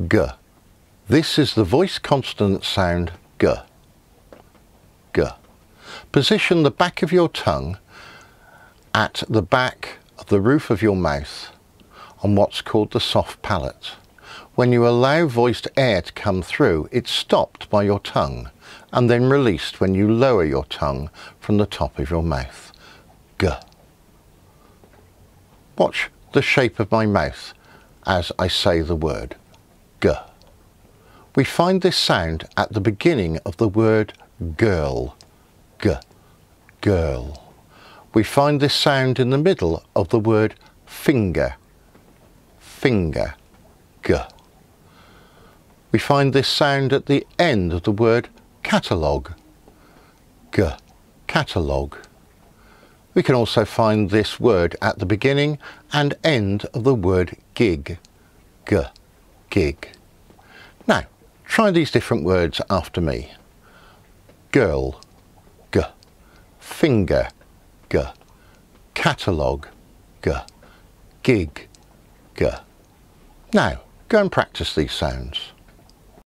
G. This is the voice consonant sound G. G. Position the back of your tongue at the back of the roof of your mouth on what's called the soft palate. When you allow voiced air to come through, it's stopped by your tongue and then released when you lower your tongue from the top of your mouth. G. Watch the shape of my mouth as I say the word G. We find this sound at the beginning of the word girl. G. Girl. We find this sound in the middle of the word finger. Finger. G. We find this sound at the end of the word catalogue. G. Catalogue. We can also find this word at the beginning and end of the word gig. G. Gig. Now, try these different words after me. Girl. G. Finger. G. Catalogue. G. Gig. G. Now, go and practice these sounds.